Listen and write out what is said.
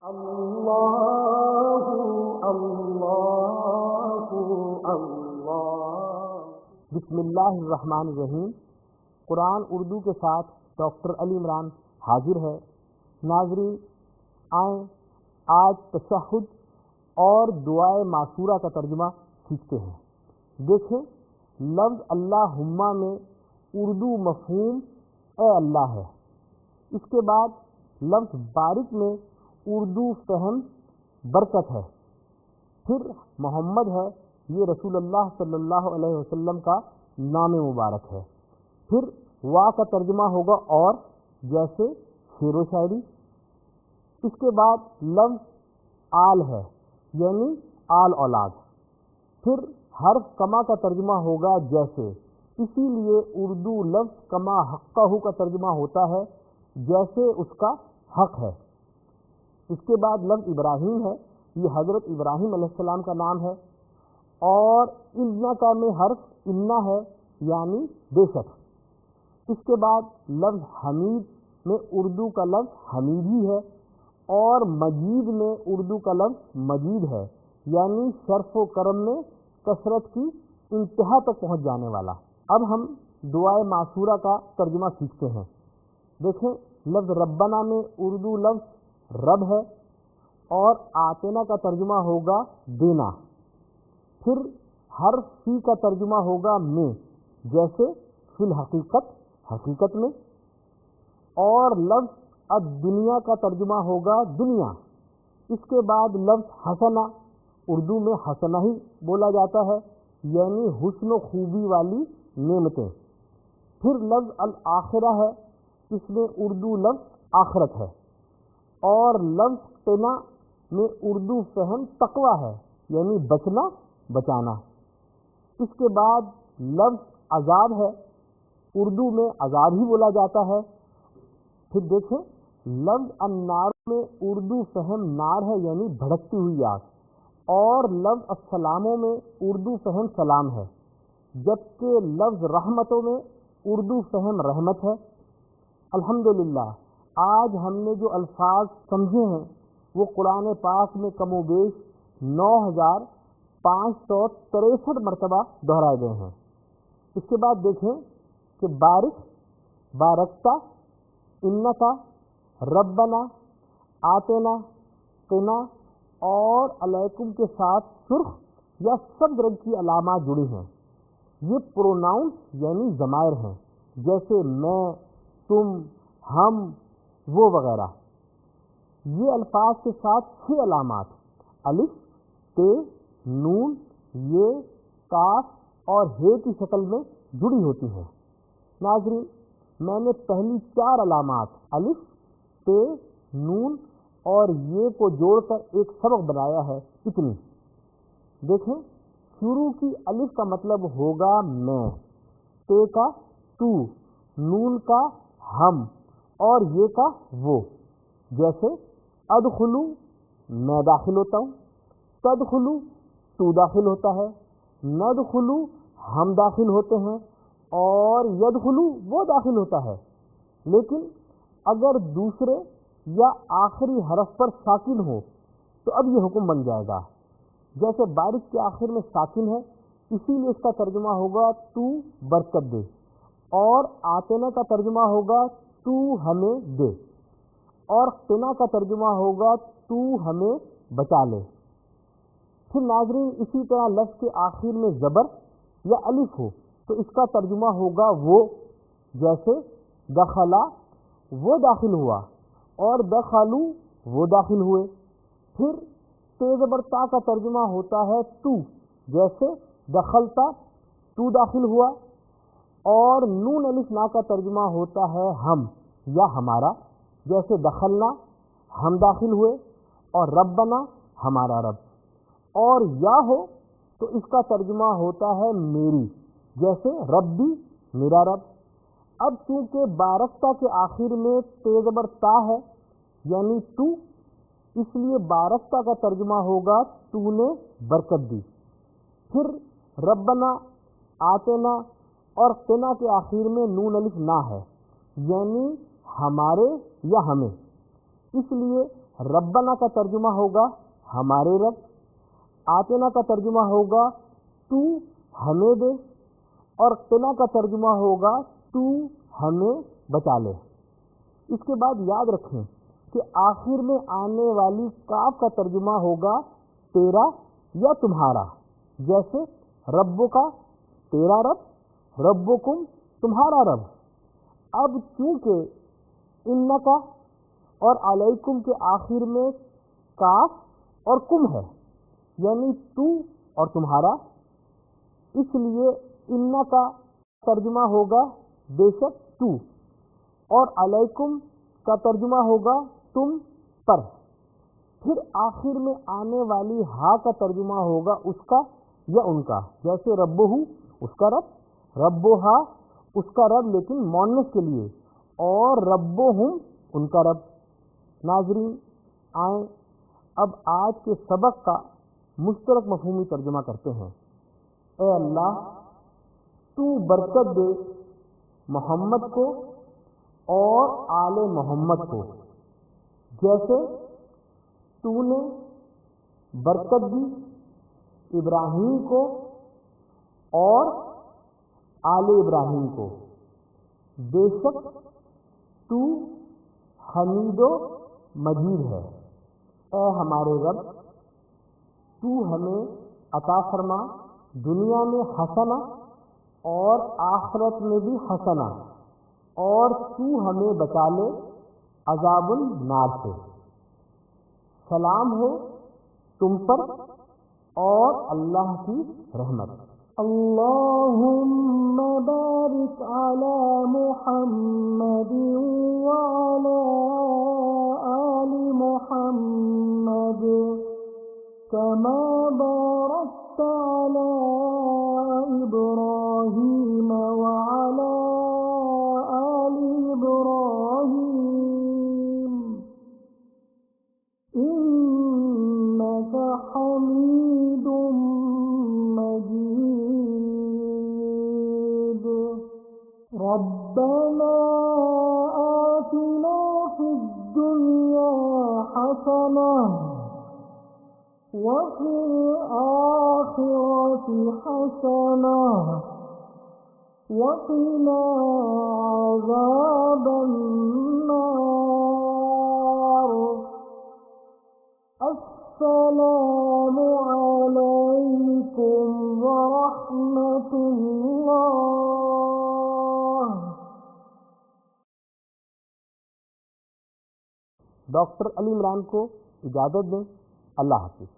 اللہ اللہ اللہ۔ بسم اللہ الرحمن الرحیم۔ قرآن اردو کے ساتھ ڈاکٹر علی عمران حاضر ہے۔ ناظرین، آئیں آج تشہد اور دعائے معصورہ کا ترجمہ سیکھتے ہیں۔ دیکھیں، لفظ اللہم میں اردو مفہوم اے اللہ ہے۔ اس کے بعد لفظ بارک میں اردو فہم برکت ہے۔ پھر محمد ہے، یہ رسول اللہ صلی اللہ علیہ وسلم کا نام مبارک ہے۔ پھر وا کا ترجمہ ہوگا اور، جیسے شعر و شاعری۔ اس کے بعد لفظ آل ہے، یعنی آل اولاد۔ پھر حرف کما کا ترجمہ ہوگا جیسے، اسی لیے اردو لفظ کما حقہ کا ترجمہ ہوتا ہے جیسے اس کا حق ہے۔ اس کے بعد لفظ ابراہیم ہے، یہ حضرت ابراہیم علیہ السلام کا نام ہے، اور انا کا میں حرف انا ہے، یعنی بے شک۔ اس کے بعد لفظ حمید میں اردو کا لفظ حمید ہی ہے، اور مجید میں اردو کا لفظ مجید ہے، یعنی شرف و کرم میں کثرت کی انتہا تک پہنچ جانے والا۔ اب ہم دعائے معصورہ کا ترجمہ سیکھتے ہیں۔ دیکھیں، لفظ ربنا میں اردو لفظ رب ہے، اور آتنا کا ترجمہ ہوگا دینا۔ پھر حرف فی کا ترجمہ ہوگا میں، جیسے فی الحقیقت، حقیقت میں۔ اور لفظ الدنیا کا ترجمہ ہوگا دنیا۔ اس کے بعد لفظ حسنہ، اردو میں حسنہ ہی بولا جاتا ہے، یعنی حسن و خوبی والی نعمتیں۔ پھر لفظ الآخرہ ہے، اس میں اردو لفظ آخرت ہے۔ اور لفظ قنا میں اردو فہم تقوی ہے، یعنی بچنا، بچانا۔ اس کے بعد لفظ عذاب ہے، اردو میں عذاب ہی بولا جاتا ہے۔ پھر دیکھیں، لفظ النار میں اردو فہم نار ہے، یعنی بھڑکتی ہوئی آگ۔ اور لفظ السلاموں میں اردو فہم سلام ہے، جبکہ لفظ رحمتوں میں اردو فہم رحمت ہے۔ الحمدللہ، آج ہم نے جو الفاظ سمجھے ہیں وہ قرآن پاک میں کم و بیش 9563 مرتبہ دہرائے گئے ہیں۔ اس کے بعد دیکھیں کہ بارک، بارکتا، انکا، ربنا، آتنا، قنا اور علیکم کے ساتھ سرخ یا سبز رنگ کی علامات جڑی ہیں۔ یہ پروناؤنس یعنی ضمائر ہیں، جیسے میں، تم، ہم، وہ وغیرہ۔ یہ الفاظ کے ساتھ 6 علامات الف، تے، نون، یہ، کاف اور ہے کی شکل میں جڑی ہوتی ہیں۔ ناظرین، میں نے پہلی 4 علامات الف، تے، نون اور یہ کو جوڑ کر ایک سبق بنایا ہے، اتنی۔ دیکھیں، شروع کی الف کا مطلب ہوگا میں، تے کا تو، نون کا ہم اور یہ کا وہ۔ جیسے ادخلو، میں داخل ہوتا ہوں، تدخلو، تو داخل ہوتا ہے، ندخلو، ہم داخل ہوتے ہیں، اور یدخلو، وہ داخل ہوتا ہے۔ لیکن اگر دوسرے یا آخری حرف پر ساکن ہو تو اب یہ حکم بن جائے گا۔ جیسے بارک کے آخر میں ساکن ہے، اسی لیے اس کا ترجمہ ہوگا تو برکت دے، اور آتنا کا ترجمہ ہوگا تو ہمیں دے، اور قنا کا ترجمہ ہوگا تو ہمیں بچا لے۔ پھر ناظرین، اسی طرح لفظ کے آخر میں زبر یا الف ہو تو اس کا ترجمہ ہوگا وہ، جیسے دخلا، وہ داخل ہوا، اور دخلو، وہ داخل ہوئے۔ پھر تے زبر تا کا ترجمہ ہوتا ہے تو، جیسے دخلتا، تو داخل ہوا۔ اور نون الف نا کا ترجمہ ہوتا ہے ہم یا ہمارا، جیسے دخلنا، ہم داخل ہوئے، اور ربنا، ہمارا رب۔ اور یا ہو تو اس کا ترجمہ ہوتا ہے میری، جیسے ربی، میرا رب۔ اب چونکہ بارکتا کے آخر میں تے زبر تا ہے، یعنی تو، اس لیے بارکتا کا ترجمہ ہوگا تو نے برکت دی۔ پھر ربنا، آتنا اور قنا کے آخر میں نون الف نہ ہے، یعنی ہمارے یا ہمیں، اس لیے ربنا کا ترجمہ ہوگا ہمارے رب، آتنا کا ترجمہ ہوگا تو ہمیں دے، اور قنا کا ترجمہ ہوگا تو ہمیں بچا لے۔ اس کے بعد یاد رکھیں کہ آخر میں آنے والی کاف کا ترجمہ ہوگا تیرا یا تمہارا، جیسے ربو کا تیرا رب، ربکم تمہارا رب۔ اب چونکہ انکا اور علیکم کے آخر میں کاف اور کم ہے، یعنی تو اور تمہارا، اس لیے ان کا ترجمہ ہوگا بے شک تو، اور علیکم کا ترجمہ ہوگا تم پر۔ پھر آخر میں آنے والی ہا کا ترجمہ ہوگا اس کا یا ان کا، جیسے ربہ اس کا رب، ربہا اس کا رب لیکن مؤنث کے لیے، اور ربہم ان کا رب۔ ناظرین آئیں اب آج کے سبق کا مشترک مفہومی ترجمہ کرتے ہیں۔ اے اللہ تو برکت دے محمد کو اور آل محمد کو، جیسے تو نے برکت دی ابراہیم کو اور آل ابراہیم کو۔ بے شک تو حمید و مجید ہے۔ اے ہمارے رب تو ہمیں عطا فرما دنیا میں حسنہ اور آخرت میں بھی حسنہ، اور تو ہمیں بچا لے عذاب النار سے۔ سلام ہو تم پر اور اللہ کی رحمت۔ اللہم بارک علی محمد وعلی آل محمد كما باركت على إبراهيم وعلى آل إبراهيم إنك حميد مجيد۔ ربنا آتنا في الدنيا حسنة وفي الآخرة حسنة وقنا عذاب النار۔ السلام عليكم ورحمة الله۔ ڈاکٹر علی عمران کو اجازت دیں، اللہ حافظ۔